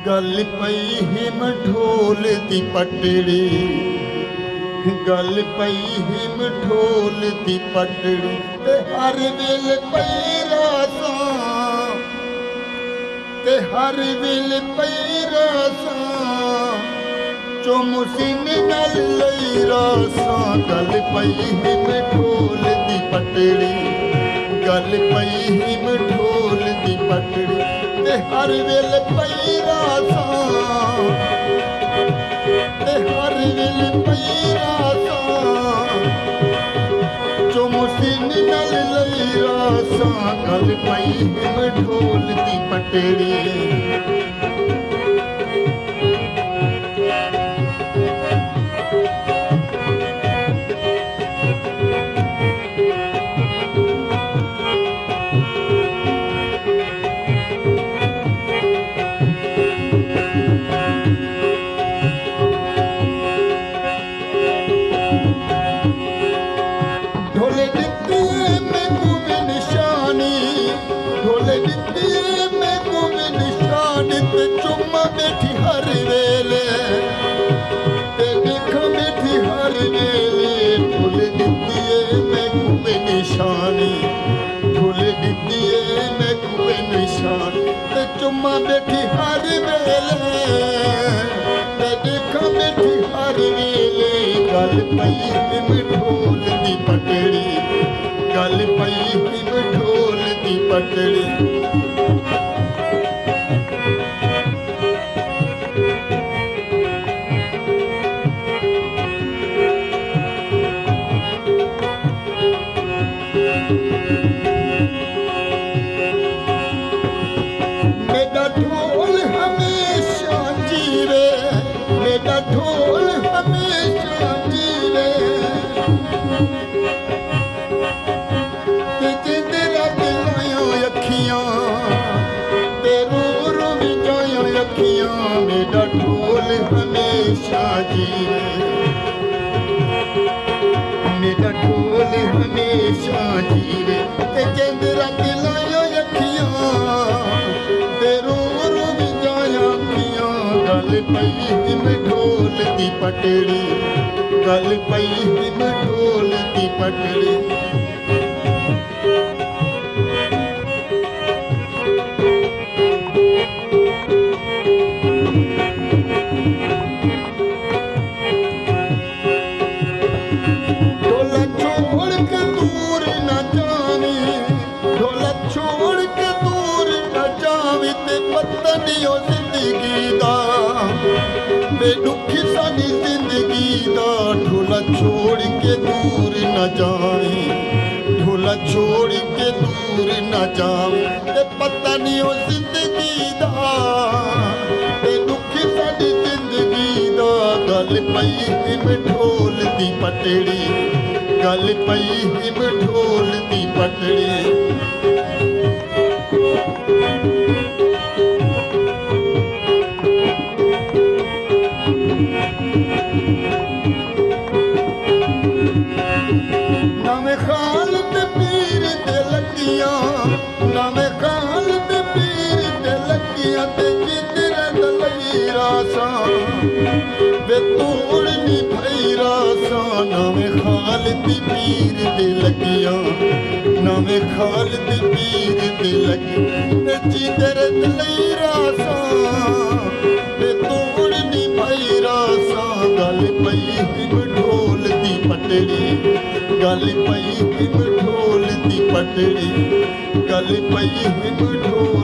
गल पई हिम ढोल दी पटड़ी, गल पई हिम ढोल दी पटड़ी, ते हर वेल पई रासां, ते हर वेल पई रासां, चुमसिन नल लई रासां। गल पई हिम ढोल दी पटड़ी, गल पई हिम ढोल दी पटड़ी, ते हर वेल पई रासां, ते हर वेल पई रासां, चुमसिन नल लई रासां। गल पई हिम ढोल दी पटड़ी, चुम्मा बैठी हर वेले, ते देखा बैठी हर वेले, ढोल दित्तिए मैनू वे निशानी, ढोल दित्तिए मैनू वे निशानी, ते चुम्मा बैठी हर वेले, ते देखा बैठी हर वेले। गल पई हिम ढोल दी पटड़ी, गल पई हिम ढोल दी पटड़ी, ढोल हमेशा जीवे, मेरा ढोल हमेशा जीवे, ते जिंदे रब लायो अखियां, ते रो रो भी जायो अखियां। मेरा ढोल हमेशा जीवे, मेरा ढोल हमेशा जीवे, ते जिंदे रब लायो अखियां, गल पई हिम ढोल दी पटड़ी, गल पई हिम ढोल दी पटड़ी, ढोला छोड़ के दूर न जावी, ढोला छोड़ के दूर न जावी, ते पता नहीं हो जिंदगी दा, बे दुखी सानी जिंदगी दा। ढोला छोड़ के दूर न जावी, ढोला छोड़ के दूर न जावी, ते पता नहीं हो जिंदगी दा, बे दुखी सानी जिंदगी दा। गल पई हिम ढोल दी पटड़ी, गल पई हिम ढोल दी पटड़ी, नवे खाल ते पीर ते लगियां, नवे खाल ते पीर ते लगियां, ते जिंदरे दलई रासां, वे तोड़नी भई रासां। नवे खाल ते पीर ते लगियां, नवे खाल ते पीर ते लगियां, ते जिंदरे दलई रासां, वे तोड़नी भई रासां। गल पई हिम ढोल दी पटड़ी, गल पई हिम ढोल दी पटड़ी, गल पई हिम ढोल